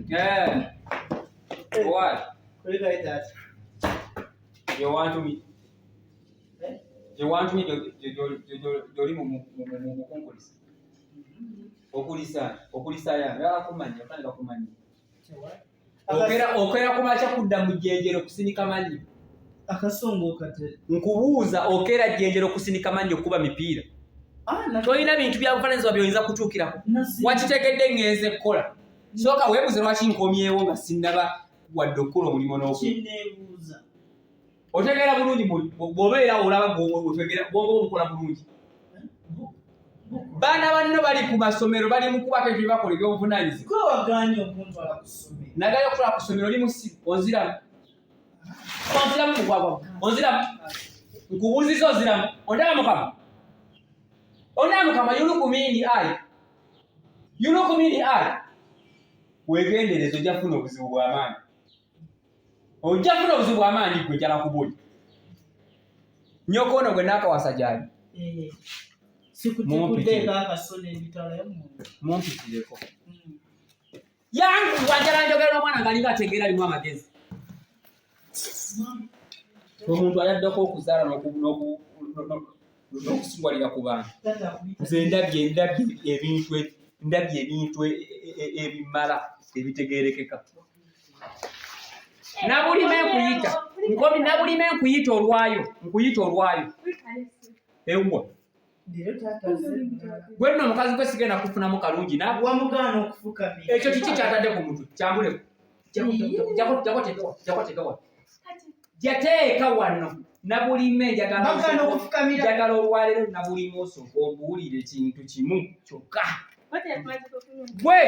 Yeah. What? What like that? You want me? You want me to okulisa yange akumanya kandi bakumanya okera kumacha kudda mu jjenjero kusinika manyi akasongo kate nkubuuza okera jjenjero kusinika manyi okuba mipiira toyina bintu bya bufalenzi by'oyinza kutuukirako wakitegedde ngenze kukola soka weebuze lwaki nkomyewo nga sinnaba wadde okukola omulimu n'okuneebuuza otegeera bulungi bw'obeera olaba bwongo obukola bulungi baana banno bali ku masomero bali mu kubaka ebyo bakola ebyobuvunaanyizibwa gwe wagaanye okuntwala ku ssomero nagayo okutwala ku ssomero oli musibu onziramu onziramu nkubuuziza onziramu ondaba mukama yulukumini ai wegendereza ojja kufuna obuzibu bw'amaanyi gwe njala kubuli nyoko ono gwe naakawasa gyali mumpitireko yangu wanjala njogera n'omwana ng'alinga ategeera alimu amagezi omuntu ayaddeko okuzaala n'okusingwalira ku bantu nze ndabye ebintu ebimala ebitegeerekeka nabulime nkuyita olwayo ewwa gwe nno omukazi gwe sigenda kufunamu kalungi wamugaana okufukamira ekyo kiki kyatadde ku muntu kyambuleko jakotekewa jateeka wano nabulime njagala olwaleero nabulime osooka ombuwulire ekintu kimu kyokka gwe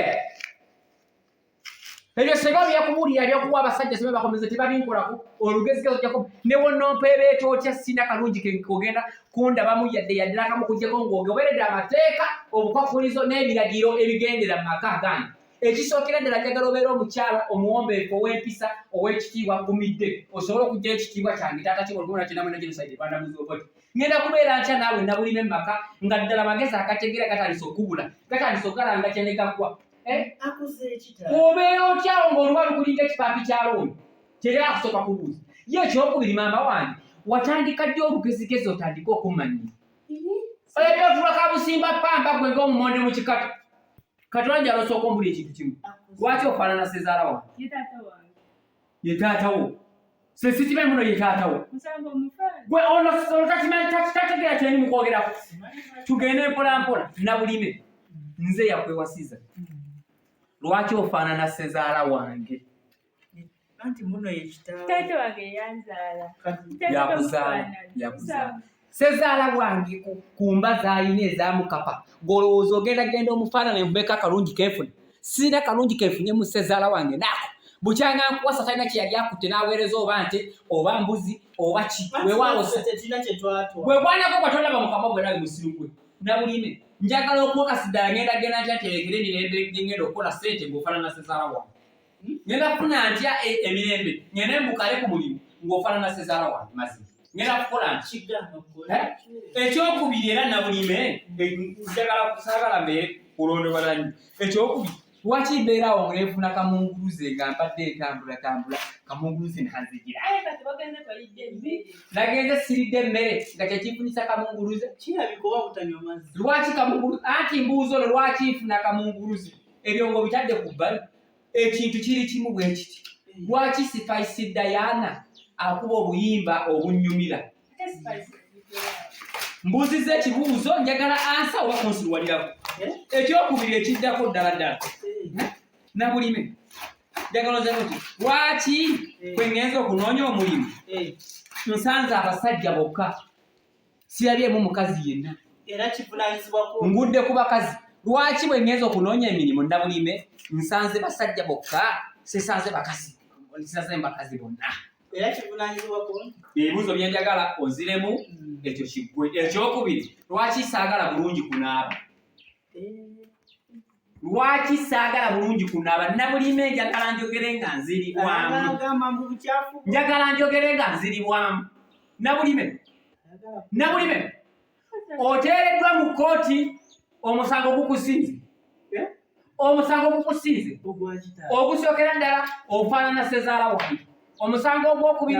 ebyo seba byakubuulira byakuwa abasajja sebe bakomeze tebabinkolako olugezi gajjako ne wonnompa ebeeta otya sina kalungi kogenda kundabamu yadde nakamu kujjako ng'ogoberedde amateeka obukwakulizo n'ebiragiro ebigendera mu maka gange ekisookera ddala njagala obeera omukyala omuwombeefu ow'empisa ow'ekitiibwa gumidde osobole okujjayo ekitiibwa kyange taata kibolgona kyenamwena genocide bandamuzioboti ngenda kubeera ntya naawe nabulime mu maka nga ddala magezi agategeera gatandise okubula gatandise okugalanga kyenegagwa obeera otyawo ng'oluba lukulinga ekipaapi kya looni teri akusooka kubuuza ye ekyokubiri maama wange watandika ddi olugezigezi otandike okumanya oyagavula kabusimba pamba gwe ng'omumonde mu kikata kati wanjala osooka ombuli ekintu kimu lwaki ofaanana sezaala wange ye taatawo sesitibe muno ye taatawo gwe ono tategeera kyeni mukwogerako tugende mpolampola nabulime nze yakwewasiza lwaki ofaanana sezaala wange anti muno yakuzaala sezaala wange kumba zaalina ezamukapa golowooza ogenda omufaanana envumeka akalungi kenfune sirina kalungi kenfunye mu sezaala wange naako bukyanga nkuwasa talina kyeyali akutte n'aweereza oba nte oba mbuzi oba ki wewaalako kwatolaba mukama gwe nawe musiru gwe nabulime njagala okwokasiddala ngenda ntya nterekere emirembe ngenda okukola ssente ng'ofaanana sezaala wange ngenda kufuna ntya emirembe ngende mbukale ku mulimu ng'ofaanana sezaala wange mazima ngenda kukola ekyokubiri era nabulime njagala kusaagala mbeere kulondobalanyi ekyokubiri lwaki mbeeraawo ngeefuna kamunguluze nga mbadde entambula kamunguluze nanzigira nagenze siridde emmere nga kyekifunisa kamunguluze lwaki kamunguluze anti mbuuzo olwo lwaki nfuna kamunguluze ebyo ngo bitadde ku bbali ekintu kiri kimu bwe kiti lwaki Spice Diana akuba obuyimba obunnyumira mbuuziza ekibuuzo njagala ansa oba kunsiruwalirako ekyokubiri ekiddako ddala nabulime njagala ozaako ti lwaki kwe ngenza okunoonya omulimu nsanze abasajja bokka sirabyemu mukazi yenna ngudde ku bakazi lwaki bwe ngenza okunoonya emirimu nabulime nsanze basajja bokka sisanze bakazi bonna ebibuuzo byenjagala oziremu ekyo kiggwe ekyokubiri lwaki saagala bulungi kunaaba nabulime njagala njogere nga nziribwamu nabulime Nabulime oteereddwa mu kkooti omusango gukusinze. Omusango gukusinze ogusookera ddala ofaanana Sezaala wange. Omusango ogwokubiri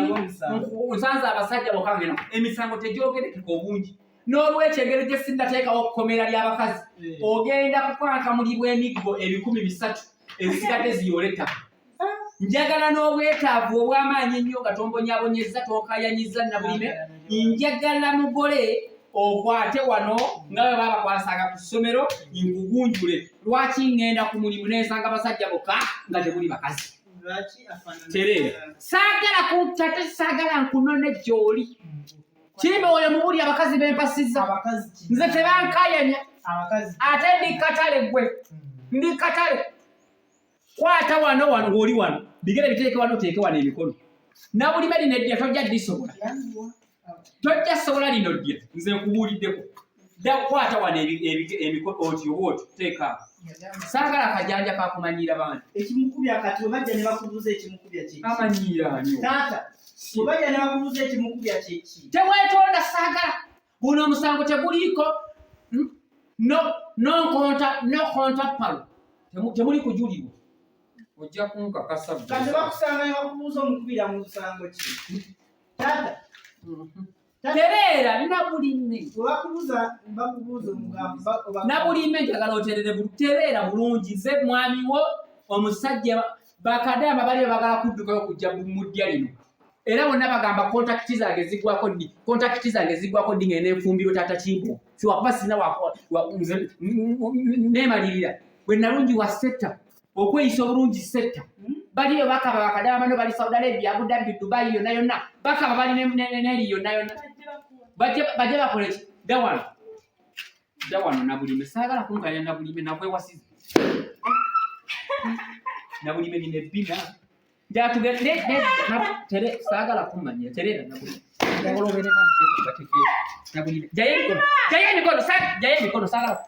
nsanze abasajja bokangena emisango tegyogerekeka obungi. N'olwekyo engeri gye sindateekawo okkomera ly'abakazi ogenda kukwankamulibwa emiggo 300 ezisigadde ziyole ettaka. Njagala n'obwetaavu obw'amaanyi ennyo nga tombonyabonyezza tonkayanyizza Nabulime. Njagala mugole okwate wano nga bwe baba kwasanga ku ssomero nkugunjule. Lwaki ngenda ku mulimu n'ensanga basajja bokka nga tebuli bakazi? Tereera saagala kuntate saagala nkunone gy'oli. Kimbe oyo mubuli abakazi bempasizza nze tebankayanya ate ndi katale ggwe ndi katale. Kwata wano ng'oli wano bigere biteeke wano oteeke wano emikono. Nabulime lino eddya tojja ddisobola. Tojja sobola lino ddya nze nkubuuliddeko. Dda kwata wano emikono oti obwoti teeka. Saagala akajanja kakumanyira bantu. Ekimukubya kati bwe bajja ne bakubuuza ekimukubya kye ki? Amanyiira anyo. Taata bwe bajja ne bakubuuza ekimukubya kye ki? Teweetonda saagala. Guno omusango teguliiko no konta palo. Temuli kujulirwa. Ojja kunkakasa. Kati bakusanga ne bakubuuza omukubira mu musango ki? Taata tereera Nabulime. Bakubuuza omugambo Nabulime njagala oteerere tereera bulungi. Nze mwami wo omusajja bakadama bali bagala kuddukayo okujja mu ddya lino. Era bonna bagamba kontakiti zange ziggwako ddi ngenda enfumbiro taata Kimbo. Siwakuba sina neemalirira. Bwe nalungi wa setta okweyisa obulungi setta. Baliyo bakaba bakadama bano bali Saudi Arabia, Abu Dhabi, Dubai yonna bakaba bali n'eri yonna. Bajja bakola ki? Dda wano Nabulime. Saagala kunkanya Nabulime nakwewasiza. Nabulime nina ebbina. Saagala kummanya tereera Nabulime. Jayo emikono saagala.